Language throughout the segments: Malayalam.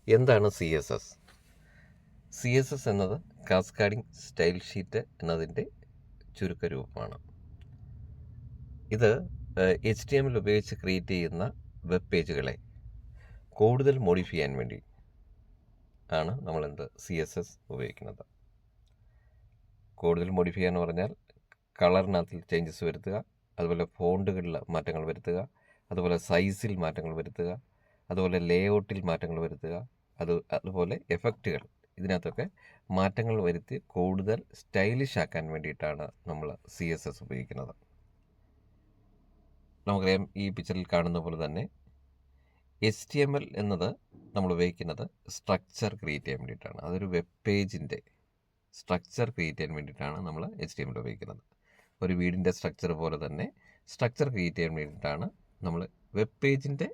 എന്താണ് CSS? CSS എന്നത് കാസ്കാഡിംഗ് സ്റ്റൈൽ ഷീറ്റ് എന്നതിൻ്റെ ചുരുക്കരൂപമാണ്. ഇത് HTML ഉപയോഗിച്ച് ക്രിയേറ്റ് ചെയ്യുന്ന വെബ് പേജുകളെ കൂടുതൽ മോഡിഫൈ ചെയ്യാൻ വേണ്ടി ആണ് നമ്മളെന്ത് CSS ഉപയോഗിക്കുന്നത്. കൂടുതൽ മോഡിഫൈ എന്ന് പറഞ്ഞാൽ കളറിനകത്തിൽ ചേഞ്ചസ് വരുത്തുക, അതുപോലെ ഫോണ്ടുകളിൽ മാറ്റങ്ങൾ വരുത്തുക, അതുപോലെ സൈസിൽ മാറ്റങ്ങൾ വരുത്തുക, അതുപോലെ ലേഔട്ടിൽ മാറ്റങ്ങൾ വരുത്തുക, അതുപോലെ എഫക്റ്റുകൾ, ഇതിനകത്തൊക്കെ മാറ്റങ്ങൾ വരുത്തി കൂടുതൽ സ്റ്റൈലിഷ് ആക്കാൻ വേണ്ടിയിട്ടാണ് നമ്മൾ CSS ഉപയോഗിക്കുന്നത്. നമുക്കറിയാം, ഈ പിക്ചറിൽ കാണുന്ന പോലെ തന്നെ HTML എന്നത് നമ്മൾ ഉപയോഗിക്കുന്നത് സ്ട്രക്ചർ ക്രിയേറ്റ് ചെയ്യാൻ വേണ്ടിയിട്ടാണ്. അതൊരു വെബ് പേജിൻ്റെ സ്ട്രക്ചർ ക്രിയേറ്റ് ചെയ്യാൻ വേണ്ടിയിട്ടാണ് നമ്മൾ HTML ഉപയോഗിക്കുന്നത്. ഒരു വീടിൻ്റെ സ്ട്രക്ചർ പോലെ തന്നെ സ്ട്രക്ചർ ക്രിയേറ്റ് ചെയ്യാൻ വേണ്ടിയിട്ടാണ് നമ്മൾ വെബ് പേജിൻ്റെ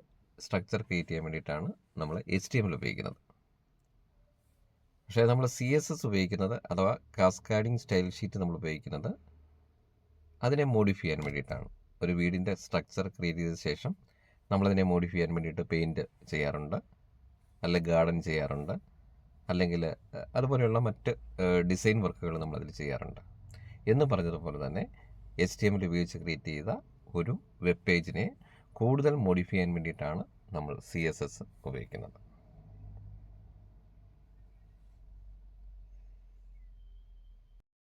സ്ട്രക്ചർ ക്രിയേറ്റ് ചെയ്യാൻ വേണ്ടിയിട്ടാണ് നമ്മൾ HTML ഉപയോഗിക്കുന്നത്. പക്ഷേ നമ്മൾ CSS ഉപയോഗിക്കുന്നത്, അഥവാ കാസ്കാഡിംഗ് സ്റ്റൈൽ ഷീറ്റ് നമ്മൾ ഉപയോഗിക്കുന്നത് അതിനെ മോഡിഫൈ ചെയ്യാൻ വേണ്ടിയിട്ടാണ്. ഒരു വീടിൻ്റെ സ്ട്രക്ചർ ക്രിയേറ്റ് ചെയ്ത ശേഷം നമ്മളതിനെ മോഡിഫൈ ചെയ്യാൻ വേണ്ടിയിട്ട് പെയിൻറ്റ് ചെയ്യാറുണ്ട്, അല്ലെങ്കിൽ ഗാർഡൻ ചെയ്യാറുണ്ട്, അല്ലെങ്കിൽ അതുപോലെയുള്ള മറ്റ് ഡിസൈൻ വർക്കുകൾ നമ്മളതിൽ ചെയ്യാറുണ്ട്. എന്ന് പറഞ്ഞതുപോലെ തന്നെ HTML ഉപയോഗിച്ച് ക്രിയേറ്റ് ചെയ്ത ഒരു വെബ് പേജിനെ കൂടുതൽ മോഡിഫൈ ചെയ്യാൻ വേണ്ടിയിട്ടാണ് നമ്മൾ CSS ഉപയോഗിക്കുന്നത്.